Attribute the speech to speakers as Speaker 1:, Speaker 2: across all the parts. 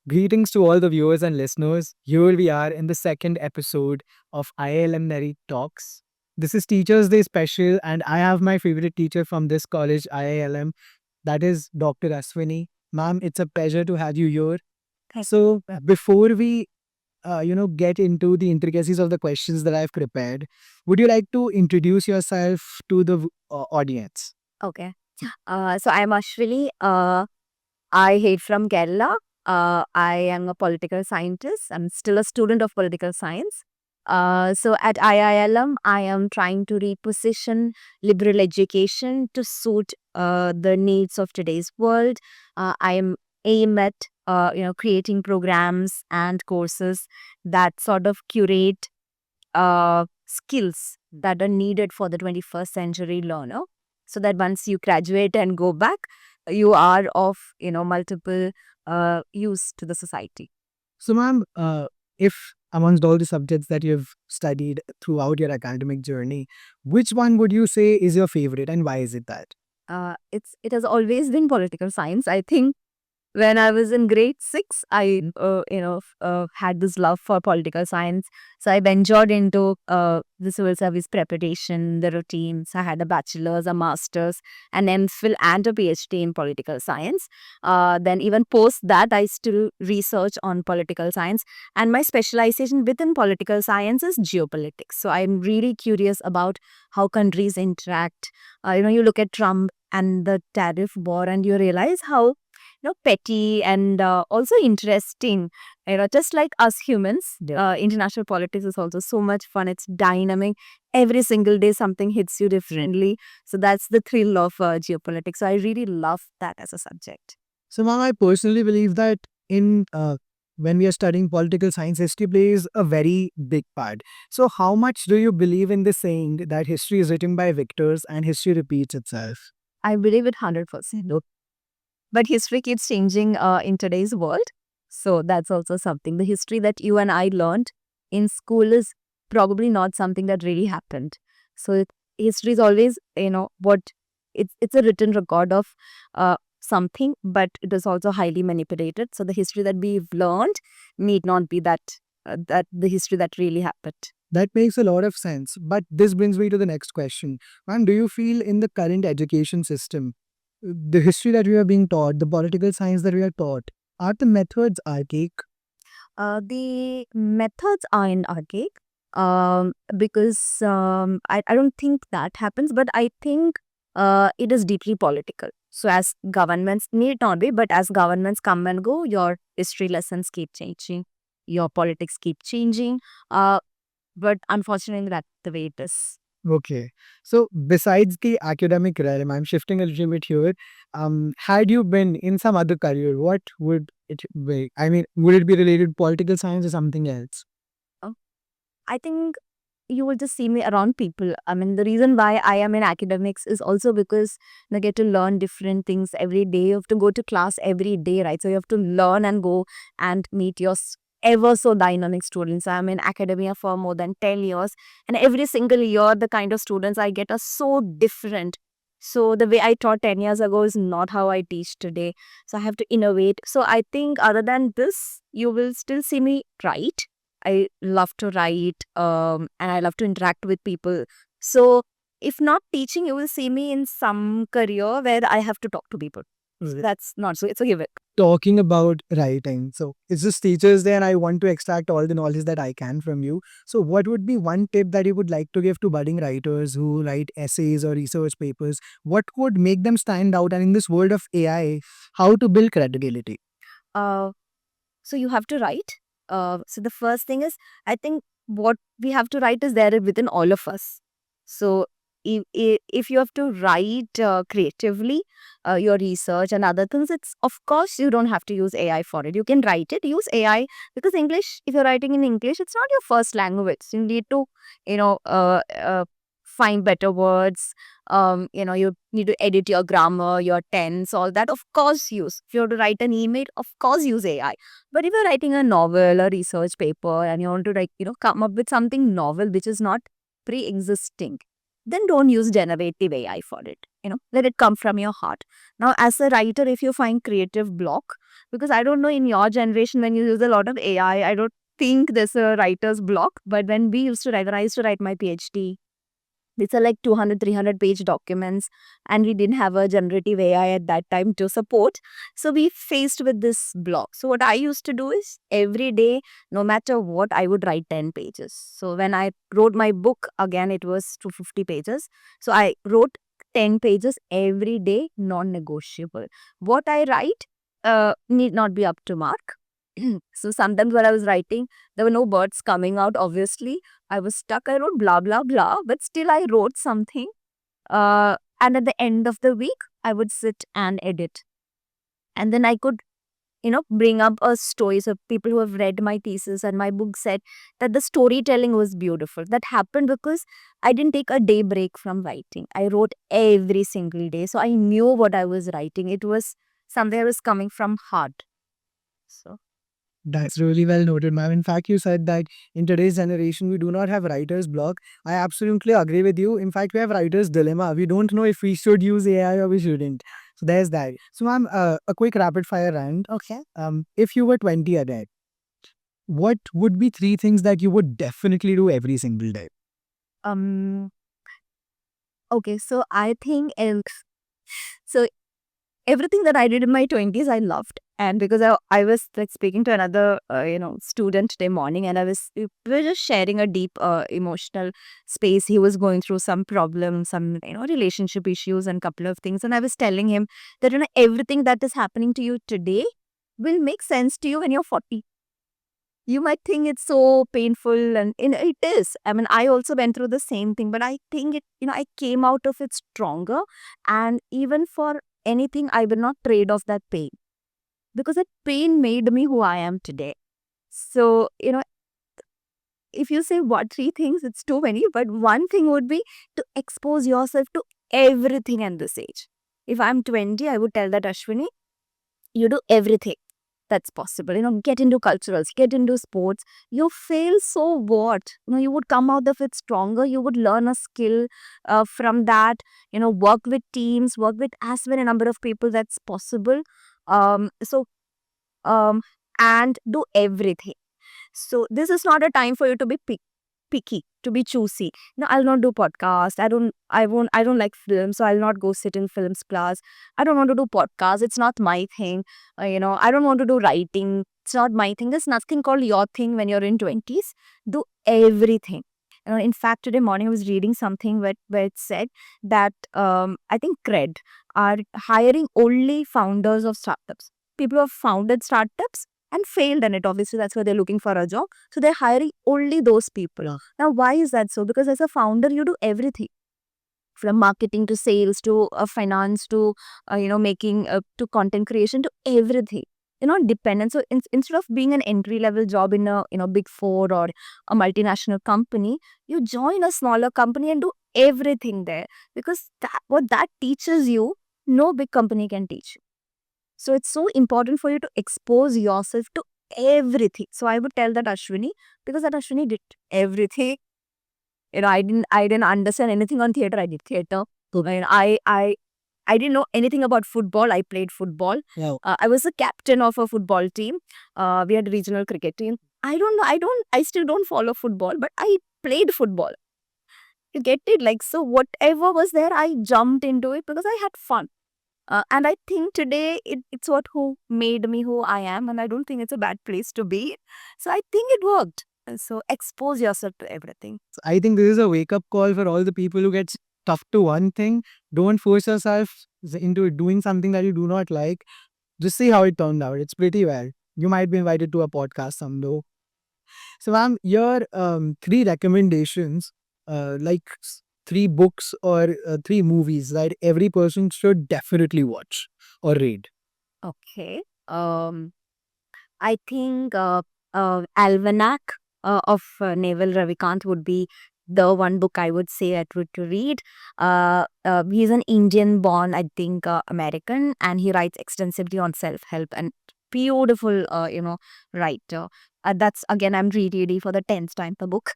Speaker 1: Greetings to all the viewers and listeners. Here we are in the second episode of IILM Nari Talks. This is Teachers Day special, and I have my favorite teacher from this college, IILM, that is Dr. Aswini. Ma'am, it's a pleasure to have you here. So, before we get into the intricacies of the questions that I've prepared, would you like to introduce yourself to the audience?
Speaker 2: Okay. So I'm Ashwini. I hail from Kerala. I am a political scientist. I'm still a student of political science. So at IILM, I am trying to reposition liberal education to suit the needs of today's world. I am aim at creating programs and courses that sort of curate skills that are needed for the 21st century learner, so that once you graduate and go back, you are of multiple use to the society.
Speaker 1: So, ma'am, if amongst all the subjects that you've studied throughout your academic journey, which one would you say is your favorite and why is it that?
Speaker 2: It has always been political science. I think when I was in grade six, I had this love for political science. So I ventured into the civil service preparation, the routines. I had a bachelor's, a master's, an MPhil, and a PhD in political science. Then even post that, I still research on political science, and my specialization within political science is geopolitics. So I'm really curious about how countries interact. You look at Trump and the tariff war, and you realize how petty and also interesting. Just like us humans, international politics is also so much fun. It's dynamic. Every single day something hits you differently. So that's the thrill of geopolitics. So I really love that as a subject.
Speaker 1: So, ma'am, I personally believe that in when we are studying political science, history plays a very big part. So, how much do you believe in the saying that history is written by victors and history repeats itself?
Speaker 2: I believe it 100%. But history keeps changing in today's world. So that's also something. The history that you and I learned in school is probably not something that really happened. So history is always, what it's a written record of something, but it is also highly manipulated. So the history that we've learned need not be that the history that really happened.
Speaker 1: That makes a lot of sense. But this brings me to the next question. Ma'am, do you feel in the current education system, the history that we are being taught, the political science that we are taught, are the methods archaic?
Speaker 2: The methods are in archaic because I don't think that happens, but I think it is deeply political. So, as governments need not be, but as governments come and go, your history lessons keep changing, your politics keep changing. But unfortunately, that's the way it is.
Speaker 1: Okay. So besides the academic realm, I'm shifting a little bit here. Had you been in some other career, what would it be? I mean, would it be related to political science or something else?
Speaker 2: Uh, I think you will just see me around people. I mean, the reason why I am in academics is also because you get to learn different things every day. You have to go to class every day, right? So you have to learn and go and meet your ever so dynamic students. I'm in academia for more than 10 years, and every single year, the kind of students I get are so different. So the way I taught 10 years ago is not how I teach today. So I have to innovate. So I think other than this, you will still see me write. I love to write, and I love to interact with people. So, if not teaching, you will see me in some career where I have to talk to people.
Speaker 1: Right.
Speaker 2: That's not so. It's a given.
Speaker 1: Talking about writing. So it's just Teachers Day, and I want to extract all the knowledge that I can from you. So, what would be one tip that you would like to give to budding writers who write essays or research papers? What would make them stand out? And in this world of AI, how to build credibility?
Speaker 2: Uh, so you have to write. So the first thing is, I think what we have to write is there within all of us. So if you have to write creatively, your research and other things, it's of course you don't have to use AI for it. You can write it, use AI, because English, if you're writing in English, it's not your first language. You need to, you know, uh, uh, find better words. You need to edit your grammar, your tense, all that. Of course, use. If you have to write an email, of course, use AI. But if you're writing a novel, a research paper, and you want to come up with something novel which is not pre-existing, then don't use generative AI for it. Let it come from your heart. Now, as a writer, if you find creative block, because I don't know in your generation when you use a lot of AI, I don't think there's a writer's block. But when we used to write, when I used to write my PhD, these are like 200, 300 page documents, and we didn't have a generative AI at that time to support. So we faced with this block. So what I used to do is every day, no matter what, I would write 10 pages. So when I wrote my book, again, it was 250 pages. So I wrote 10 pages every day, non negotiable. What I write need not be up to mark. So sometimes when I was writing, there were no birds coming out, obviously. I was stuck. I wrote blah, blah, blah, but still I wrote something. And at the end of the week, I would sit and edit. And then I could, bring up a story. So people who have read my thesis and my book said that the storytelling was beautiful. That happened because I didn't take a day break from writing. I wrote every single day. So I knew what I was writing. It was something that was coming from heart. So
Speaker 1: That's really well noted, ma'am. In fact, you said that in today's generation, we do not have writer's block. I absolutely agree with you. In fact, we have writer's dilemma. We don't know if we should use AI or we shouldn't. So there's that. So, ma'am, a quick rapid fire round.
Speaker 2: okay.
Speaker 1: If you were 20 a day, what would be three things that you would definitely do every single day?
Speaker 2: Um. Okay. So I think so everything that I did in my 20s, I loved. And because I was like speaking to another, student today morning, and we were just sharing a deep emotional space. He was going through some problems, some, relationship issues and couple of things. And I was telling him that, everything that is happening to you today will make sense to you when you're 40. You might think it's so painful, and it is. I mean, I also went through the same thing, but I think I came out of it stronger. And even for anything, I will not trade off that pain, because that pain made me who I am today. So, if you say what three things, it's too many, but one thing would be to expose yourself to everything at this age. If I'm 20, I would tell that Ashwini, you do everything that's possible. Get into culturals, get into sports. You fail, so what? You would come out of it stronger. You would learn a skill from that. Work with teams, work with as many number of people that's possible. So and do everything. So this is not a time for you to be picky, to be choosy. I'll not do podcast. I don't like film, so I'll not go sit in films class. I don't want to do podcast. It's not my thing. I don't want to do writing. It's not my thing. There's nothing called your thing when you're in 20s. Do everything. In fact, today morning I was reading something where it said that I think Cred are hiring only founders of startups. People who have founded startups and failed in it. Obviously, that's why they're looking for a job. So they're hiring only those people.
Speaker 1: Yeah.
Speaker 2: Now, why is that so? Because as a founder, you do everything from marketing to sales to finance to making to content creation to everything. You're not dependent. So instead of being an entry level job in a big four or a multinational company, you join a smaller company and do everything there, because what that teaches you, no big company can teach you. So it's so important for you to expose yourself to everything. So I would tell that Ashwini, because that Ashwini did everything. I didn't understand anything on theater. I did theater. I didn't know anything about football. I played football.
Speaker 1: Yeah.
Speaker 2: I was a captain of a football team. We had a regional cricket team. I don't know. I still don't follow football, but I played football. You get it? Like, so whatever was there, I jumped into it because I had fun. And I think today it's what who made me who I am, and I don't think it's a bad place to be. So I think it worked. So expose yourself to everything.
Speaker 1: I think this is a wake up call for all the people who get stuck to one thing. Don't force yourself into doing something that you do not like. Just see how it turned out. It's pretty well. You might be invited to a podcast someday. So, ma'am, your three recommendations, three books or three movies that every person should definitely watch or read.
Speaker 2: Okay. I think Almanac of Naval Ravikant would be the one book I would say I would to read. He's an Indian born, I think, American, and he writes extensively on self help and beautiful, writer. That's again, I'm rereading for the 10th time the book.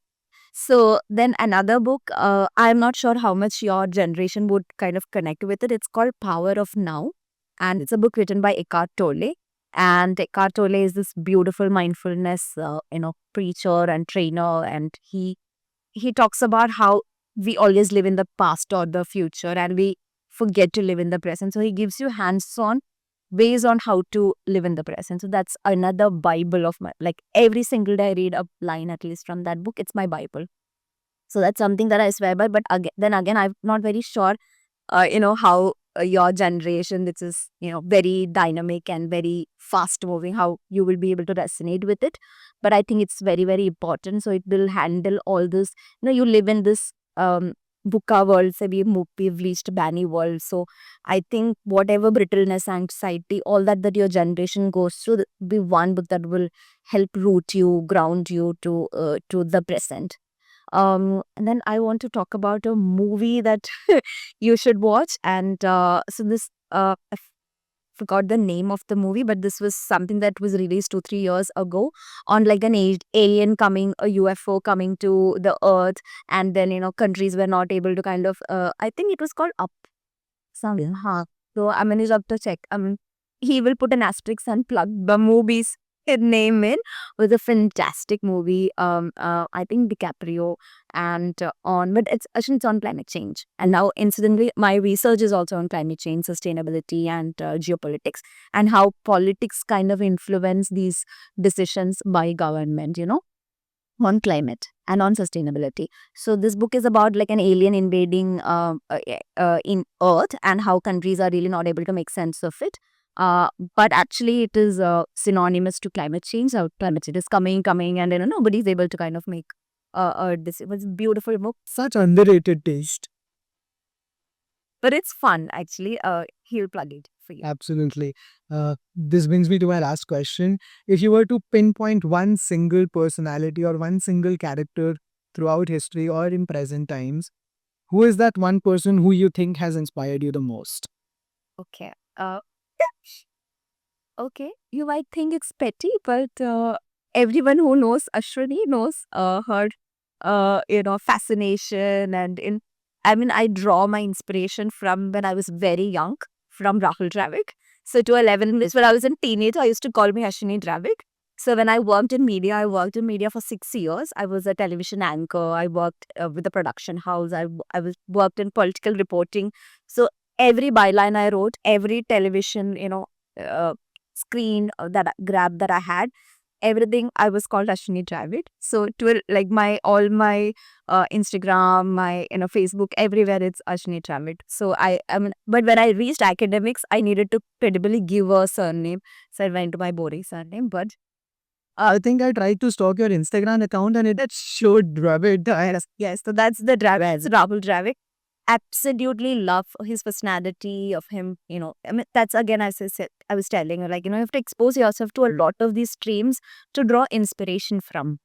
Speaker 2: So then another book, I'm not sure how much your generation would kind of connect with it. It's called Power of Now, and it's a book written by Eckhart Tolle. And Eckhart Tolle is this beautiful mindfulness, preacher and trainer, and he talks about how we always live in the past or the future, and we forget to live in the present. So he gives you hands-on ways on how to live in the present. So that's another Bible of my, like, every single day I read a line at least from that book. It's my Bible. So that's something that I swear by. But again, I'm not very sure, how your generation, this is, very dynamic and very fast moving, how you will be able to resonate with it. But I think it's very, very important. So it will handle all this. You live in this VUCA world, say we've reached Banny world. So I think whatever brittleness, anxiety, all that your generation goes through, be one book that will help root you, ground you to the present. And then I want to talk about a movie that you should watch. And so this, forgot the name of the movie, but this was something that was released 2-3 years ago on like an alien coming, a UFO coming to the earth, and then countries were not able to kind of. I think it was called Up. Something, huh? So I mean, you have to check. He will put an asterisk and plug the movie's name in. Was a fantastic movie. I think DiCaprio and but it's actually it's on climate change. And now, incidentally, my research is also on climate change, sustainability, and geopolitics, and how politics kind of influence these decisions by government. On climate and on sustainability. So this book is about like an alien invading in Earth, and how countries are really not able to make sense of it. But actually, it is synonymous to climate change. How climate change is coming, and nobody's able to kind of make this. It was a beautiful book,
Speaker 1: Such underrated taste.
Speaker 2: but it's fun actually. He'll plug it for you.
Speaker 1: Absolutely. This brings me to my last question. If you were to pinpoint one single personality or one single character throughout history or in present times, who is that one person who you think has inspired you the most?
Speaker 2: Okay. Okay, you might think it's petty, but everyone who knows Ashwini knows her, fascination I mean, I draw my inspiration from when I was very young, from Rahul Dravid. So to 11, when I was a teenager, I used to call me Ashwini Dravid. So when I worked in media, I worked in media for 6 years. I was a television anchor. I worked with a production house. I worked in political reporting. So every byline I wrote, every television, uh, screen grab that I had, everything I was called Ashwini Dravid. So to like my all my Instagram, my Facebook, everywhere it's Ashwini Dravid. So I mean, but when I reached academics, I needed to credibly give a surname, so I went to my boring surname. But
Speaker 1: I think I tried to stalk your Instagram account and it showed Dravid.
Speaker 2: yes, so that's the Dravid, Rahul Dravid. Absolutely love his personality of him. I mean, that's again, as I said, I was telling you, like, you have to expose yourself to a lot of these streams to draw inspiration from.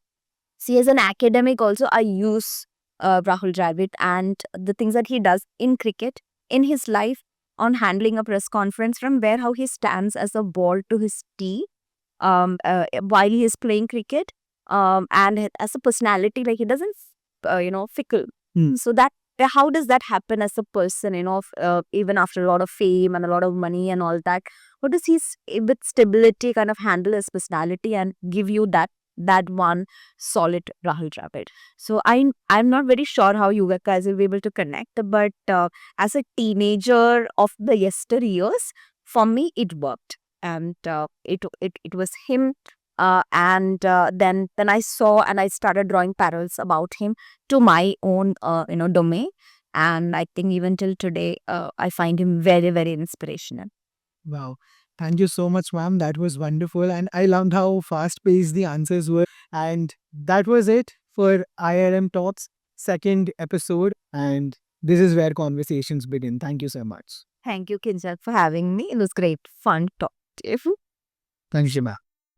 Speaker 2: See, as an academic, also, I use Rahul Dravid and the things that he does in cricket, in his life, on handling a press conference, from where how he stands as a ball to his tee while he is playing cricket, and as a personality, like he doesn't, fickle.
Speaker 1: Hmm.
Speaker 2: So that how does that happen as a person? Even after a lot of fame and a lot of money and all that, how does he with stability kind of handle his personality and give you that one solid Rahul Dravid? So I'm not very sure how you guys will be able to connect, but as a teenager of the yesteryears, for me it worked, and it was him. And then I saw and I started drawing parallels about him to my own domain, and I think even till today I find him very, very inspirational.
Speaker 1: Wow. Thank you so much, ma'am. That was wonderful. And I loved how fast paced the answers were. And that was it for IRM Talks second episode. And this is where conversations begin. Thank you so much.
Speaker 2: Thank you, Kinshal, for having me. It was great fun talking to you.
Speaker 1: Thank you, ma'am.